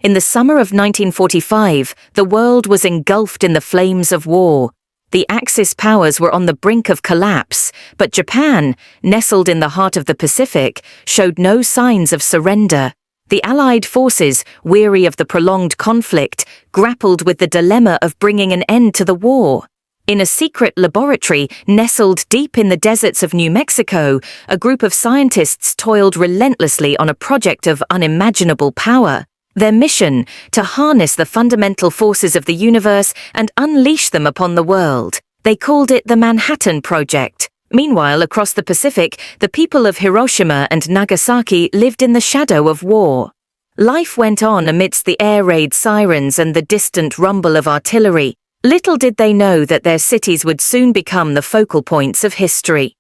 In the summer of 1945, the world was engulfed in the flames of war. The Axis powers were on the brink of collapse, but Japan, nestled in the heart of the Pacific, showed no signs of surrender. The Allied forces, weary of the prolonged conflict, grappled with the dilemma of bringing an end to the war. In a secret laboratory nestled deep in the deserts of New Mexico, a group of scientists toiled relentlessly on a project of unimaginable power. Their mission, to harness the fundamental forces of the universe and unleash them upon the world. They called it the Manhattan Project. Meanwhile, across the Pacific, the people of Hiroshima and Nagasaki lived in the shadow of war. Life went on amidst the air raid sirens and the distant rumble of artillery. Little did they know that their cities would soon become the focal points of history.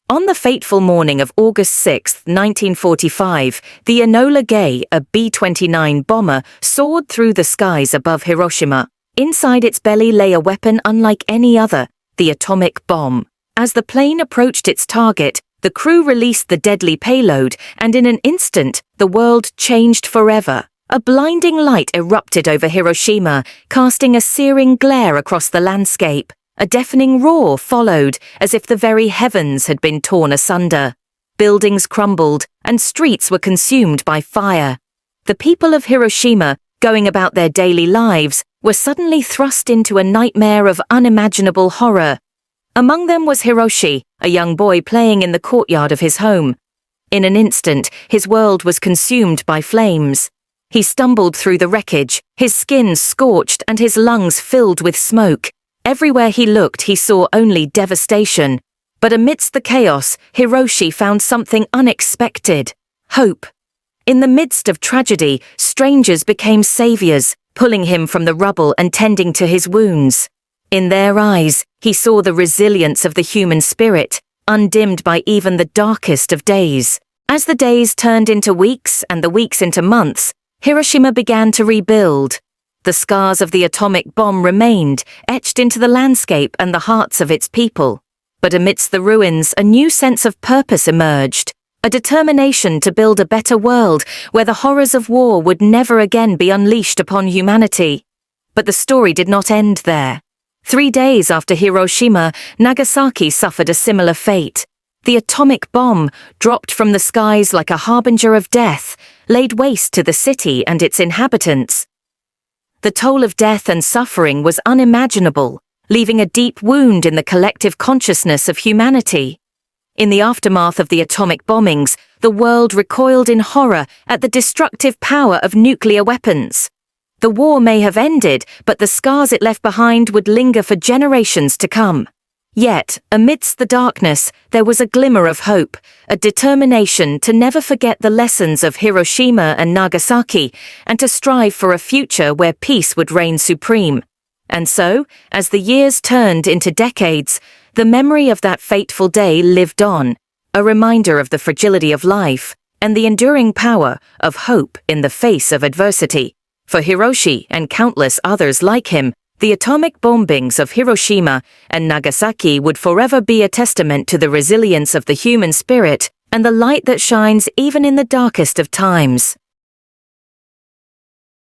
On the fateful morning of August 6, 1945, the Enola Gay, a B-29 bomber, soared through the skies above Hiroshima. Inside its belly lay a weapon unlike any other, the atomic bomb. As the plane approached its target, the crew released the deadly payload, and in an instant, the world changed forever. A blinding light erupted over Hiroshima, casting a searing glare across the landscape. A deafening roar followed, as if the very heavens had been torn asunder. Buildings crumbled, and streets were consumed by fire. The people of Hiroshima, going about their daily lives, were suddenly thrust into a nightmare of unimaginable horror. Among them was Hiroshi, a young boy playing in the courtyard of his home. In an instant, his world was consumed by flames. He stumbled through the wreckage, his skin scorched and his lungs filled with smoke. Everywhere he looked, he saw only devastation. But amidst the chaos, Hiroshi found something unexpected: hope. In the midst of tragedy, strangers became saviors, pulling him from the rubble and tending to his wounds. In their eyes, he saw the resilience of the human spirit, undimmed by even the darkest of days. As the days turned into weeks and the weeks into months, Hiroshima began to rebuild. The scars of the atomic bomb remained, etched into the landscape and the hearts of its people. But amidst the ruins, a new sense of purpose emerged, a determination to build a better world where the horrors of war would never again be unleashed upon humanity. But the story did not end there. 3 days after Hiroshima, Nagasaki suffered a similar fate. The atomic bomb, dropped from the skies like a harbinger of death, laid waste to the city and its inhabitants. The toll of death and suffering was unimaginable, leaving a deep wound in the collective consciousness of humanity. In the aftermath of the atomic bombings, the world recoiled in horror at the destructive power of nuclear weapons. The war may have ended, but the scars it left behind would linger for generations to come. Yet, amidst the darkness, there was a glimmer of hope, a determination to never forget the lessons of Hiroshima and Nagasaki, and to strive for a future where peace would reign supreme. And so, as the years turned into decades, the memory of that fateful day lived on, a reminder of the fragility of life and the enduring power of hope in the face of adversity. For Hiroshi and countless others like him, the atomic bombings of Hiroshima and Nagasaki would forever be a testament to the resilience of the human spirit and the light that shines even in the darkest of times.